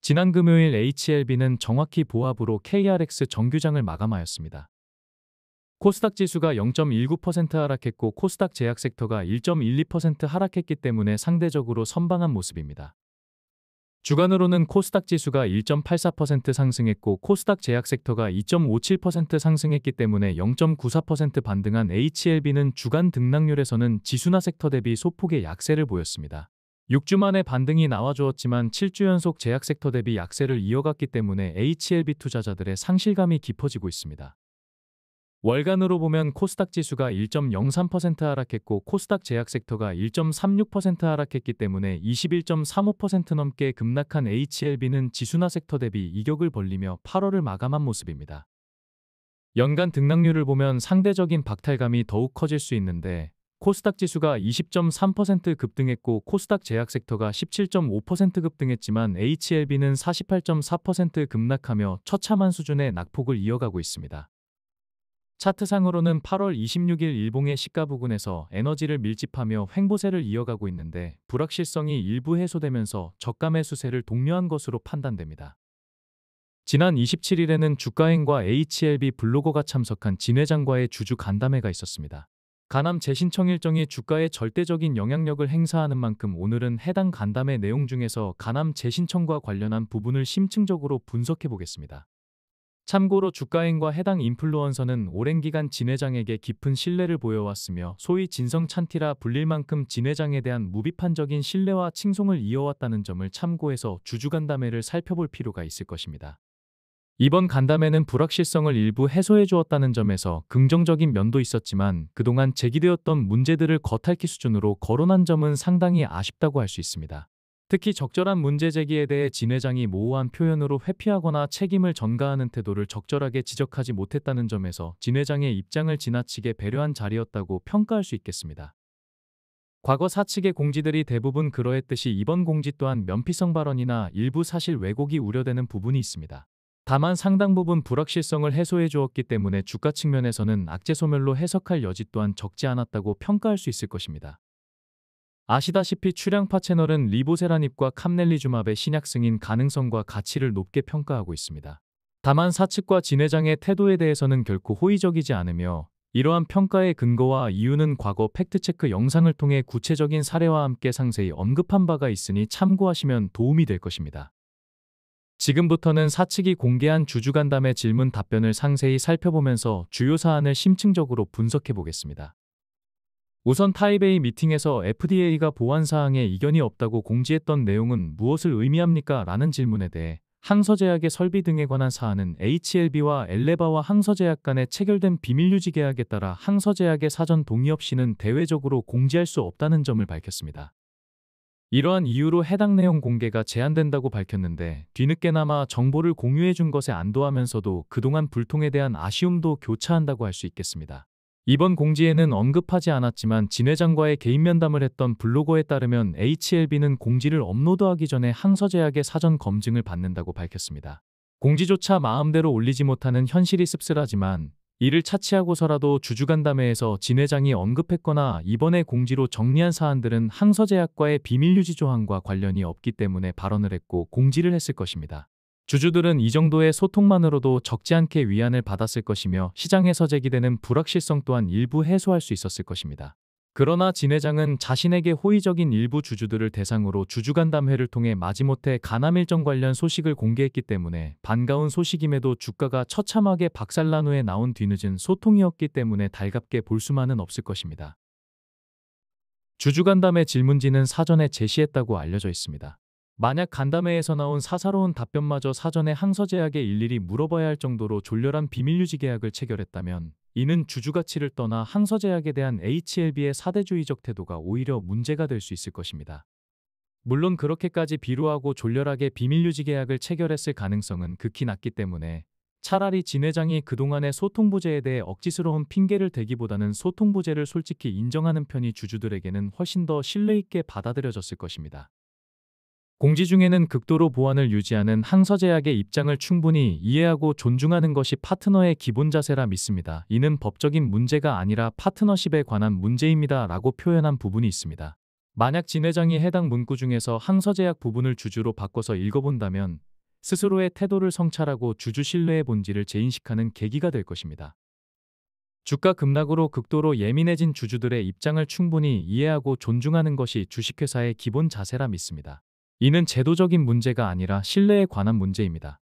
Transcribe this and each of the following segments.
지난 금요일 HLB는 정확히 보합으로 KRX 정규장을 마감하였습니다. 코스닥 지수가 0.19% 하락했고 코스닥 제약 섹터가 1.12% 하락했기 때문에 상대적으로 선방한 모습입니다. 주간으로는 코스닥 지수가 1.84% 상승했고 코스닥 제약 섹터가 2.57% 상승했기 때문에 0.94% 반등한 HLB는 주간 등락률에서는 지수나 섹터 대비 소폭의 약세를 보였습니다. 6주 만에 반등이 나와주었지만 7주 연속 제약 섹터 대비 약세를 이어갔기 때문에 HLB 투자자들의 상실감이 깊어지고 있습니다. 월간으로 보면 코스닥 지수가 1.03% 하락했고 코스닥 제약 섹터가 1.36% 하락했기 때문에 21.35% 넘게 급락한 HLB는 지수나 섹터 대비 이격을 벌리며 8월을 마감한 모습입니다. 연간 등락률을 보면 상대적인 박탈감이 더욱 커질 수 있는데 코스닥 지수가 20.3% 급등했고 코스닥 제약 섹터가 17.5% 급등했지만 HLB는 48.4% 급락하며 처참한 수준의 낙폭을 이어가고 있습니다. 차트상으로는 8월 26일 일봉의 시가 부근에서 에너지를 밀집하며 횡보세를 이어가고 있는데 불확실성이 일부 해소되면서 저가 매수세를 독려한 것으로 판단됩니다. 지난 27일에는 주가행과 HLB 블로거가 참석한 진 회장과의 주주 간담회가 있었습니다. 간암 재신청 일정이 주가에 절대적인 영향력을 행사하는 만큼 오늘은 해당 간담회 내용 중에서 간암 재신청과 관련한 부분을 심층적으로 분석해 보겠습니다. 참고로 주가행과 해당 인플루언서는 오랜 기간 진 회장에게 깊은 신뢰를 보여왔으며 소위 진성찬티라 불릴 만큼 진 회장에 대한 무비판적인 신뢰와 칭송을 이어왔다는 점을 참고해서 주주간담회를 살펴볼 필요가 있을 것입니다. 이번 간담회는 불확실성을 일부 해소해 주었다는 점에서 긍정적인 면도 있었지만 그동안 제기되었던 문제들을 겉핥기 수준으로 거론한 점은 상당히 아쉽다고 할 수 있습니다. 특히 적절한 문제 제기에 대해 진 회장이 모호한 표현으로 회피하거나 책임을 전가하는 태도를 적절하게 지적하지 못했다는 점에서 진 회장의 입장을 지나치게 배려한 자리였다고 평가할 수 있겠습니다. 과거 사측의 공지들이 대부분 그러했듯이 이번 공지 또한 면피성 발언이나 일부 사실 왜곡이 우려되는 부분이 있습니다. 다만 상당 부분 불확실성을 해소해 주었기 때문에 주가 측면에서는 악재소멸로 해석할 여지 또한 적지 않았다고 평가할 수 있을 것입니다. 아시다시피 출향파 채널은 리보세라닙과 캄넬리주맙의 신약 승인 가능성과 가치를 높게 평가하고 있습니다. 다만 사측과 진 회장의 태도에 대해서는 결코 호의적이지 않으며 이러한 평가의 근거와 이유는 과거 팩트체크 영상을 통해 구체적인 사례와 함께 상세히 언급한 바가 있으니 참고하시면 도움이 될 것입니다. 지금부터는 사측이 공개한 주주간담회 질문 답변을 상세히 살펴보면서 주요 사안을 심층적으로 분석해 보겠습니다. 우선 타이베이 미팅에서 FDA가 보안사항에 이견이 없다고 공지했던 내용은 무엇을 의미합니까? 라는 질문에 대해 항서제약의 설비 등에 관한 사안은 HLB와 엘레바와 항서제약 간에 체결된 비밀유지 계약에 따라 항서제약의 사전 동의 없이는 대외적으로 공지할 수 없다는 점을 밝혔습니다. 이러한 이유로 해당 내용 공개가 제한된다고 밝혔는데 뒤늦게나마 정보를 공유해 준 것에 안도하면서도 그동안 불통에 대한 아쉬움도 교차한다고 할 수 있겠습니다. 이번 공지에는 언급하지 않았지만 진 회장과의 개인 면담을 했던 블로거에 따르면 HLB는 공지를 업로드하기 전에 항서제약의 사전 검증을 받는다고 밝혔습니다. 공지조차 마음대로 올리지 못하는 현실이 씁쓸하지만 이를 차치하고서라도 주주간담회에서 진 회장이 언급했거나 이번에 공지로 정리한 사안들은 항서제약과의 비밀유지 조항과 관련이 없기 때문에 발언을 했고 공지를 했을 것입니다. 주주들은 이 정도의 소통만으로도 적지 않게 위안을 받았을 것이며 시장에서 제기되는 불확실성 또한 일부 해소할 수 있었을 것입니다. 그러나 진 회장은 자신에게 호의적인 일부 주주들을 대상으로 주주간담회를 통해 마지못해 간암 일정 관련 소식을 공개했기 때문에 반가운 소식임에도 주가가 처참하게 박살난 후에 나온 뒤늦은 소통이었기 때문에 달갑게 볼 수만은 없을 것입니다. 주주간담회 질문지는 사전에 제시했다고 알려져 있습니다. 만약 간담회에서 나온 사사로운 답변마저 사전에 항서제약에 일일이 물어봐야 할 정도로 졸렬한 비밀유지 계약을 체결했다면 이는 주주가치를 떠나 항서제약에 대한 HLB의 사대주의적 태도가 오히려 문제가 될 수 있을 것입니다. 물론 그렇게까지 비루하고 졸렬하게 비밀유지 계약을 체결했을 가능성은 극히 낮기 때문에 차라리 진 회장이 그동안의 소통부재에 대해 억지스러운 핑계를 대기보다는 소통부재를 솔직히 인정하는 편이 주주들에게는 훨씬 더 신뢰있게 받아들여졌을 것입니다. 공지 중에는 극도로 보안을 유지하는 항서제약의 입장을 충분히 이해하고 존중하는 것이 파트너의 기본 자세라 믿습니다. 이는 법적인 문제가 아니라 파트너십에 관한 문제입니다. 라고 표현한 부분이 있습니다. 만약 진 회장이 해당 문구 중에서 항서제약 부분을 주주로 바꿔서 읽어본다면 스스로의 태도를 성찰하고 주주 신뢰의 본질을 재인식하는 계기가 될 것입니다. 주가 급락으로 극도로 예민해진 주주들의 입장을 충분히 이해하고 존중하는 것이 주식회사의 기본 자세라 믿습니다. 이는 제도적인 문제가 아니라 신뢰에 관한 문제입니다.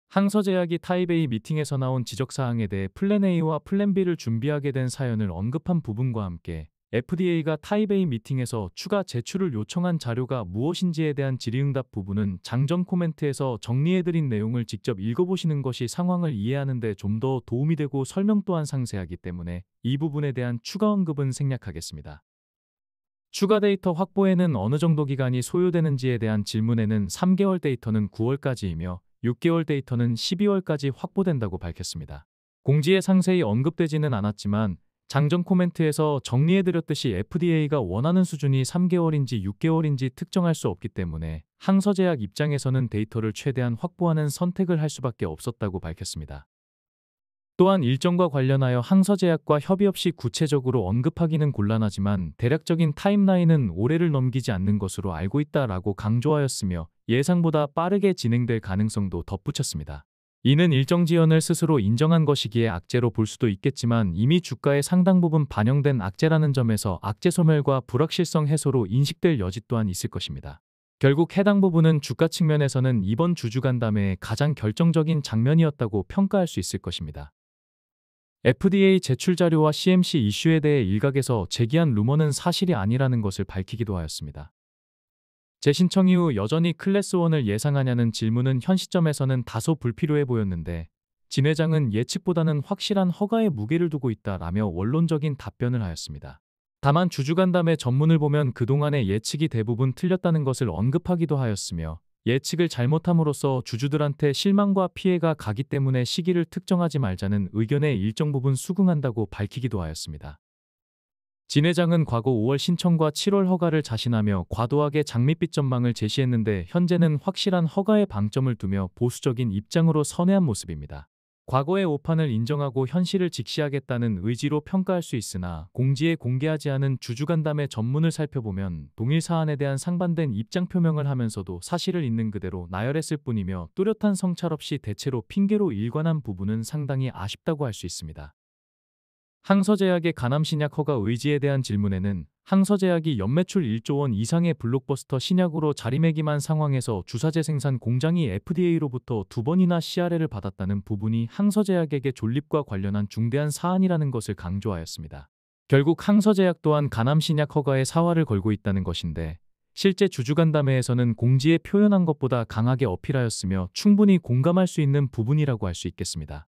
항서제약이 타입A 미팅에서 나온 지적사항에 대해 플랜 A와 플랜 B를 준비하게 된 사연을 언급한 부분과 함께 FDA가 타입A 미팅에서 추가 제출을 요청한 자료가 무엇인지에 대한 질의응답 부분은 장전 코멘트에서 정리해드린 내용을 직접 읽어보시는 것이 상황을 이해하는 데 좀 더 도움이 되고 설명 또한 상세하기 때문에 이 부분에 대한 추가 언급은 생략하겠습니다. 추가 데이터 확보에는 어느 정도 기간이 소요되는지에 대한 질문에는 3개월 데이터는 9월까지이며 6개월 데이터는 12월까지 확보된다고 밝혔습니다. 공지에 상세히 언급되지는 않았지만 장전 코멘트에서 정리해드렸듯이 FDA가 원하는 수준이 3개월인지 6개월인지 특정할 수 없기 때문에 항서제약 입장에서는 데이터를 최대한 확보하는 선택을 할 수밖에 없었다고 밝혔습니다. 또한 일정과 관련하여 항서제약과 협의 없이 구체적으로 언급하기는 곤란하지만 대략적인 타임라인은 올해를 넘기지 않는 것으로 알고 있다라고 강조하였으며 예상보다 빠르게 진행될 가능성도 덧붙였습니다. 이는 일정 지연을 스스로 인정한 것이기에 악재로 볼 수도 있겠지만 이미 주가의 상당 부분 반영된 악재라는 점에서 악재 소멸과 불확실성 해소로 인식될 여지 또한 있을 것입니다. 결국 해당 부분은 주가 측면에서는 이번 주주간담회의 가장 결정적인 장면이었다고 평가할 수 있을 것입니다. FDA 제출 자료와 CMC 이슈에 대해 일각에서 제기한 루머는 사실이 아니라는 것을 밝히기도 하였습니다. 재신청 이후 여전히 클래스 1을 예상하냐는 질문은 현 시점에서는 다소 불필요해 보였는데 진 회장은 예측보다는 확실한 허가에 무게를 두고 있다라며 원론적인 답변을 하였습니다. 다만 주주간담회 전문을 보면 그동안의 예측이 대부분 틀렸다는 것을 언급하기도 하였으며 예측을 잘못함으로써 주주들한테 실망과 피해가 가기 때문에 시기를 특정하지 말자는 의견에 일정 부분 수긍한다고 밝히기도 하였습니다. 진 회장은 과거 5월 신청과 7월 허가를 자신하며 과도하게 장밋빛 전망을 제시했는데 현재는 확실한 허가에 방점을 두며 보수적인 입장으로 선회한 모습입니다. 과거의 오판을 인정하고 현실을 직시하겠다는 의지로 평가할 수 있으나 공지에 공개하지 않은 주주간담회 전문을 살펴보면 동일 사안에 대한 상반된 입장 표명을 하면서도 사실을 있는 그대로 나열했을 뿐이며 뚜렷한 성찰 없이 대체로 핑계로 일관한 부분은 상당히 아쉽다고 할 수 있습니다. 항서제약의 가남신약 허가 의지에 대한 질문에는 항서제약이 연매출 1조 원 이상의 블록버스터 신약으로 자리매김한 상황에서 주사제 생산 공장이 FDA로부터 2번이나 CRL을 받았다는 부분이 항서제약에게 존립과 관련한 중대한 사안이라는 것을 강조하였습니다. 결국 항서제약 또한 가남신약 허가에 사활을 걸고 있다는 것인데 실제 주주간담회에서는 공지에 표현한 것보다 강하게 어필하였으며 충분히 공감할 수 있는 부분이라고 할 수 있겠습니다.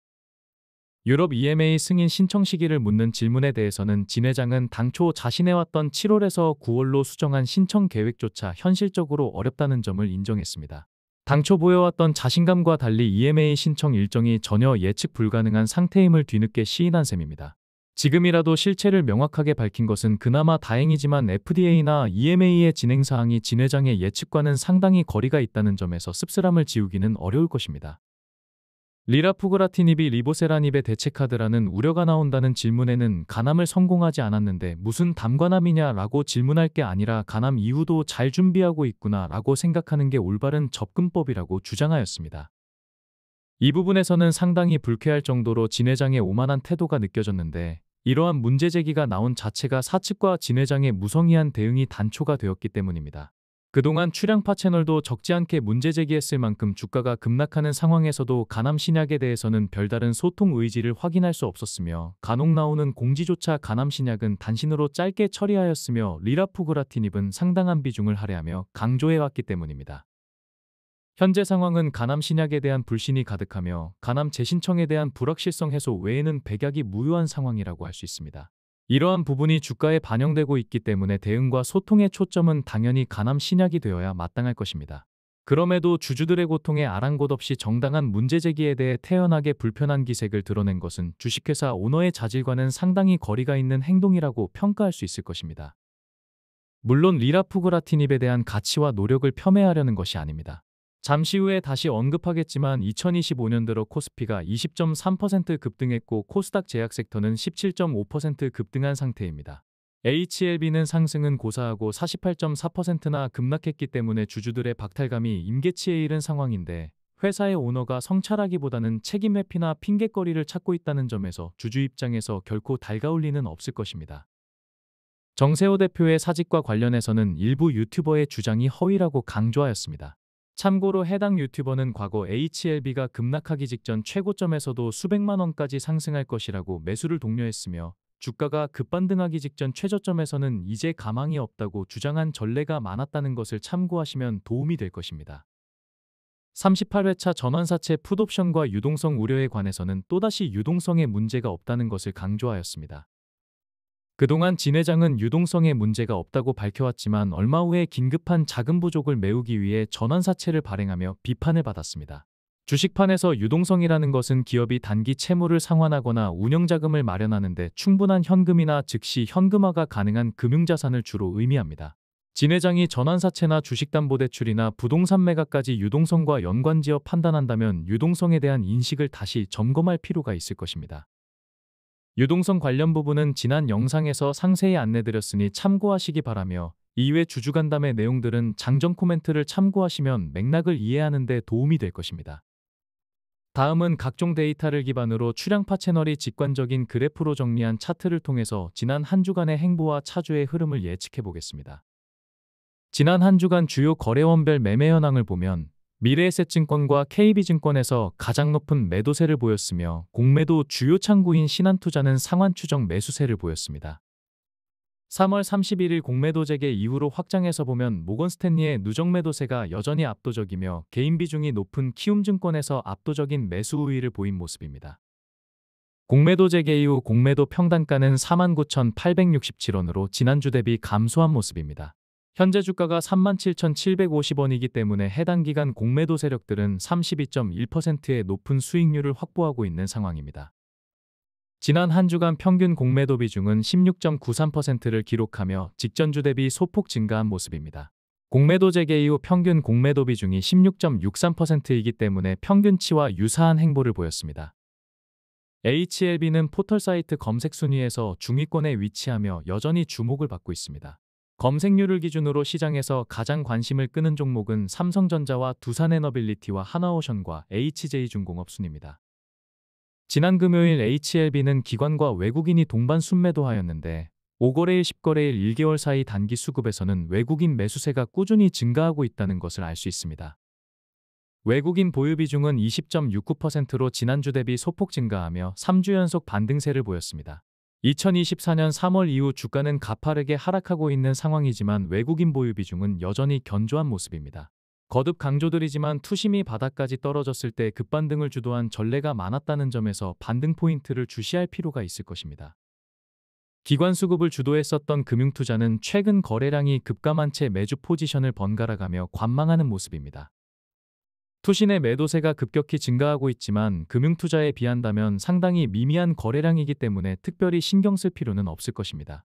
유럽 EMA 승인 신청 시기를 묻는 질문에 대해서는 진 회장은 당초 자신해왔던 7월에서 9월로 수정한 신청 계획조차 현실적으로 어렵다는 점을 인정했습니다. 당초 보여왔던 자신감과 달리 EMA 신청 일정이 전혀 예측 불가능한 상태임을 뒤늦게 시인한 셈입니다. 지금이라도 실체를 명확하게 밝힌 것은 그나마 다행이지만 FDA나 EMA의 진행사항이 진 회장의 예측과는 상당히 거리가 있다는 점에서 씁쓸함을 지우기는 어려울 것입니다. 리라푸그라티닙이 리보세라닙의 대체카드라는 우려가 나온다는 질문에는 간암을 성공하지 않았는데 무슨 담관암이냐 라고 질문할 게 아니라 간암 이후도 잘 준비하고 있구나 라고 생각하는 게 올바른 접근법이라고 주장하였습니다. 이 부분에서는 상당히 불쾌할 정도로 진 회장의 오만한 태도가 느껴졌는데 이러한 문제 제기가 나온 자체가 사측과 진 회장의 무성의한 대응이 단초가 되었기 때문입니다. 그동안 출양파 채널도 적지 않게 문제 제기했을 만큼 주가가 급락하는 상황에서도 간암 신약에 대해서는 별다른 소통 의지를 확인할 수 없었으며 간혹 나오는 공지조차 간암 신약은 단신으로 짧게 처리하였으며 리라푸그라티닙은 상당한 비중을 할애하며 강조해왔기 때문입니다. 현재 상황은 간암 신약에 대한 불신이 가득하며 간암 재신청에 대한 불확실성 해소 외에는 백약이 무효한 상황이라고 할 수 있습니다. 이러한 부분이 주가에 반영되고 있기 때문에 대응과 소통의 초점은 당연히 간암 신약이 되어야 마땅할 것입니다. 그럼에도 주주들의 고통에 아랑곳 없이 정당한 문제 제기에 대해 태연하게 불편한 기색을 드러낸 것은 주식회사 오너의 자질과는 상당히 거리가 있는 행동이라고 평가할 수 있을 것입니다. 물론 리라푸그라티닙에 대한 가치와 노력을 폄훼하려는 것이 아닙니다. 잠시 후에 다시 언급하겠지만 2025년 들어 코스피가 20.3% 급등했고 코스닥 제약 섹터는 17.5% 급등한 상태입니다. HLB는 상승은 고사하고 48.4%나 급락했기 때문에 주주들의 박탈감이 임계치에 이른 상황인데, 회사의 오너가 성찰하기보다는 책임 회피나 핑곗거리를 찾고 있다는 점에서 주주 입장에서 결코 달가울 리는 없을 것입니다. 정세호 대표의 사직과 관련해서는 일부 유튜버의 주장이 허위라고 강조하였습니다. 참고로 해당 유튜버는 과거 HLB가 급락하기 직전 최고점에서도 수백만 원까지 상승할 것이라고 매수를 독려했으며, 주가가 급반등하기 직전 최저점에서는 이제 가망이 없다고 주장한 전례가 많았다는 것을 참고하시면 도움이 될 것입니다. 38회차 전환사채 풋옵션과 유동성 우려에 관해서는 또다시 유동성에 문제가 없다는 것을 강조하였습니다. 그동안 진 회장은 유동성에 문제가 없다고 밝혀왔지만 얼마 후에 긴급한 자금 부족을 메우기 위해 전환사채를 발행하며 비판을 받았습니다. 주식판에서 유동성이라는 것은 기업이 단기 채무를 상환하거나 운영자금을 마련하는 데 충분한 현금이나 즉시 현금화가 가능한 금융자산을 주로 의미합니다. 진 회장이 전환사채나 주식담보대출이나 부동산 매각까지 유동성과 연관지어 판단한다면 유동성에 대한 인식을 다시 점검할 필요가 있을 것입니다. 유동성 관련 부분은 지난 영상에서 상세히 안내드렸으니 참고하시기 바라며, 이외 주주간담회 내용들은 장전 코멘트를 참고하시면 맥락을 이해하는 데 도움이 될 것입니다. 다음은 각종 데이터를 기반으로 출량파 채널이 직관적인 그래프로 정리한 차트를 통해서 지난 한 주간의 행보와 차주의 흐름을 예측해 보겠습니다. 지난 한 주간 주요 거래원별 매매 현황을 보면 미래에셋증권과 KB증권에서 가장 높은 매도세를 보였으며, 공매도 주요 창구인 신한투자는 상환 추정 매수세를 보였습니다. 3월 31일 공매도 재개 이후로 확장해서 보면 모건스탠리의 누적 매도세가 여전히 압도적이며 개인 비중이 높은 키움증권에서 압도적인 매수 우위를 보인 모습입니다. 공매도 재개 이후 공매도 평단가는 49,867원으로 지난주 대비 감소한 모습입니다. 현재 주가가 37,750원이기 때문에 해당 기간 공매도 세력들은 32.1%의 높은 수익률을 확보하고 있는 상황입니다. 지난 한 주간 평균 공매도 비중은 16.93%를 기록하며 직전주 대비 소폭 증가한 모습입니다. 공매도 재개 이후 평균 공매도 비중이 16.63%이기 때문에 평균치와 유사한 행보를 보였습니다. HLB는 포털 사이트 검색 순위에서 중위권에 위치하며 여전히 주목을 받고 있습니다. 검색률을 기준으로 시장에서 가장 관심을 끄는 종목은 삼성전자와 두산에너빌리티와 하나오션과 HJ중공업 순입니다. 지난 금요일 HLB는 기관과 외국인이 동반 순매도하였는데, 5거래일 10거래일 1개월 사이 단기 수급에서는 외국인 매수세가 꾸준히 증가하고 있다는 것을 알 수 있습니다. 외국인 보유 비중은 20.69%로 지난주 대비 소폭 증가하며 3주 연속 반등세를 보였습니다. 2024년 3월 이후 주가는 가파르게 하락하고 있는 상황이지만 외국인 보유 비중은 여전히 견조한 모습입니다. 거듭 강조드리지만 투심이 바닥까지 떨어졌을 때 급반등을 주도한 전례가 많았다는 점에서 반등 포인트를 주시할 필요가 있을 것입니다. 기관 수급을 주도했었던 금융투자는 최근 거래량이 급감한 채 매주 포지션을 번갈아가며 관망하는 모습입니다. 투신의 매도세가 급격히 증가하고 있지만 금융투자에 비한다면 상당히 미미한 거래량이기 때문에 특별히 신경 쓸 필요는 없을 것입니다.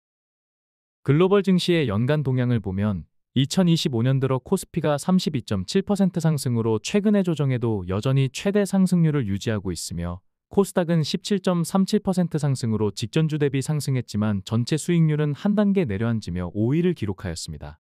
글로벌 증시의 연간 동향을 보면 2025년 들어 코스피가 32.7% 상승으로 최근의 조정에도 여전히 최대 상승률을 유지하고 있으며, 코스닥은 17.37% 상승으로 직전주 대비 상승했지만 전체 수익률은 한 단계 내려앉으며 5위를 기록하였습니다.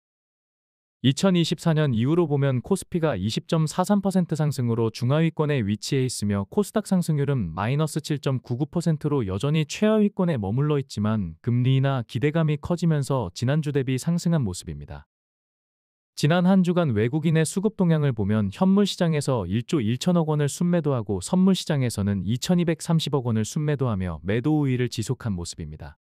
2024년 이후로 보면 코스피가 20.43% 상승으로 중하위권에 위치해 있으며 코스닥 상승률은 마이너스 7.99%로 여전히 최하위권에 머물러 있지만 금리 인하 기대감이 커지면서 지난주 대비 상승한 모습입니다. 지난 한 주간 외국인의 수급 동향을 보면 현물 시장에서 1조 1천억 원을 순매도하고 선물 시장에서는 2,230억 원을 순매도하며 매도 우위를 지속한 모습입니다.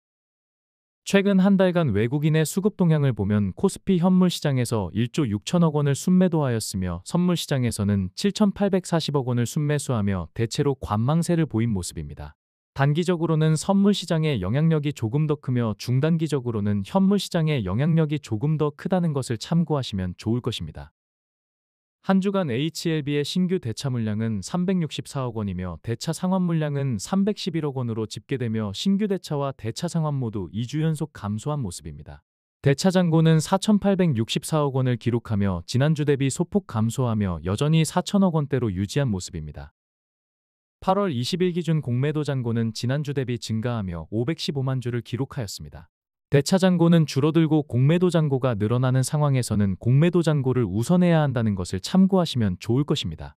최근 한 달간 외국인의 수급 동향을 보면 코스피 현물 시장에서 1조 6천억 원을 순매도하였으며 선물 시장에서는 7,840억 원을 순매수하며 대체로 관망세를 보인 모습입니다. 단기적으로는 선물 시장의 영향력이 조금 더 크며 중단기적으로는 현물 시장의 영향력이 조금 더 크다는 것을 참고하시면 좋을 것입니다. 한 주간 HLB의 신규 대차 물량은 364억 원이며 대차 상환 물량은 311억 원으로 집계되며 신규 대차와 대차 상환 모두 2주 연속 감소한 모습입니다. 대차 잔고는 4,864억 원을 기록하며 지난주 대비 소폭 감소하며 여전히 4천억 원대로 유지한 모습입니다. 8월 20일 기준 공매도 잔고는 지난주 대비 증가하며 515만 주를 기록하였습니다. 대차 잔고는 줄어들고 공매도 잔고가 늘어나는 상황에서는 공매도 잔고를 우선해야 한다는 것을 참고하시면 좋을 것입니다.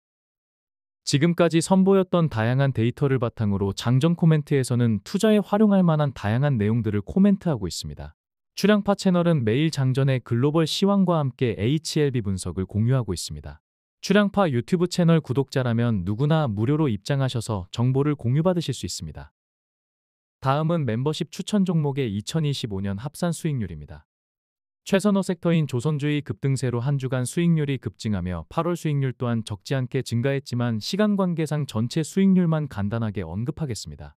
지금까지 선보였던 다양한 데이터를 바탕으로 장전 코멘트에서는 투자에 활용할 만한 다양한 내용들을 코멘트하고 있습니다. 출향파 채널은 매일 장전의 글로벌 시황과 함께 HLB 분석을 공유하고 있습니다. 출향파 유튜브 채널 구독자라면 누구나 무료로 입장하셔서 정보를 공유받으실 수 있습니다. 다음은 멤버십 추천 종목의 2025년 합산 수익률입니다. 최선호 섹터인 조선주의 급등세로 한 주간 수익률이 급증하며 8월 수익률 또한 적지 않게 증가했지만 시간 관계상 전체 수익률만 간단하게 언급하겠습니다.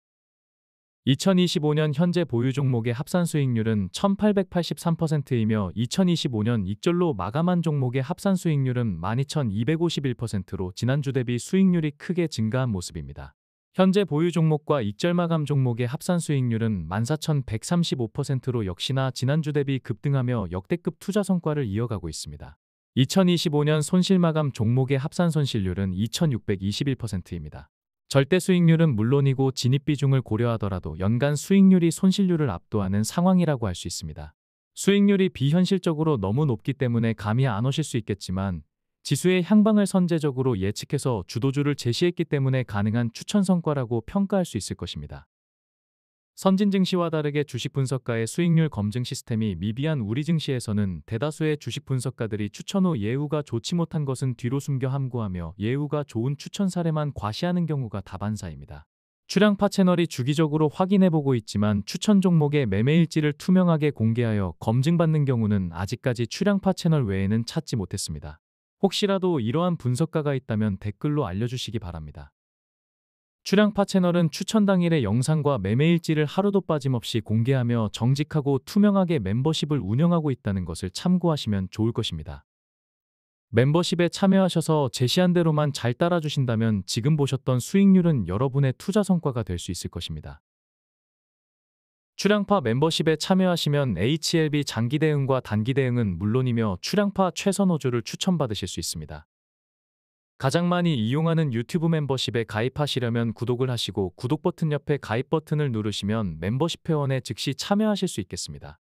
2025년 현재 보유 종목의 합산 수익률은 1883%이며 2025년 익절로 마감한 종목의 합산 수익률은 12251%로 지난주 대비 수익률이 크게 증가한 모습입니다. 현재 보유 종목과 익절 마감 종목의 합산 수익률은 14,135%로 역시나 지난주 대비 급등하며 역대급 투자 성과를 이어가고 있습니다. 2025년 손실 마감 종목의 합산 손실률은 2,621%입니다. 절대 수익률은 물론이고 진입 비중을 고려하더라도 연간 수익률이 손실률을 압도하는 상황이라고 할 수 있습니다. 수익률이 비현실적으로 너무 높기 때문에 감이 안 오실 수 있겠지만 지수의 향방을 선제적으로 예측해서 주도주를 제시했기 때문에 가능한 추천 성과라고 평가할 수 있을 것입니다. 선진 증시와 다르게 주식 분석가의 수익률 검증 시스템이 미비한 우리 증시에서는 대다수의 주식 분석가들이 추천 후 예후가 좋지 못한 것은 뒤로 숨겨 함구하며 예후가 좋은 추천 사례만 과시하는 경우가 다반사입니다. 출향파 채널이 주기적으로 확인해보고 있지만 추천 종목의 매매일지를 투명하게 공개하여 검증받는 경우는 아직까지 출향파 채널 외에는 찾지 못했습니다. 혹시라도 이러한 분석가가 있다면 댓글로 알려주시기 바랍니다. 출향파 채널은 추천 당일의 영상과 매매일지를 하루도 빠짐없이 공개하며 정직하고 투명하게 멤버십을 운영하고 있다는 것을 참고하시면 좋을 것입니다. 멤버십에 참여하셔서 제시한 대로만 잘 따라주신다면 지금 보셨던 수익률은 여러분의 투자 성과가 될 수 있을 것입니다. 출향파 멤버십에 참여하시면 HLB 장기 대응과 단기 대응은 물론이며 출향파 최선호주를 추천받으실 수 있습니다. 가장 많이 이용하는 유튜브 멤버십에 가입하시려면 구독을 하시고 구독 버튼 옆에 가입 버튼을 누르시면 멤버십 회원에 즉시 참여하실 수 있겠습니다.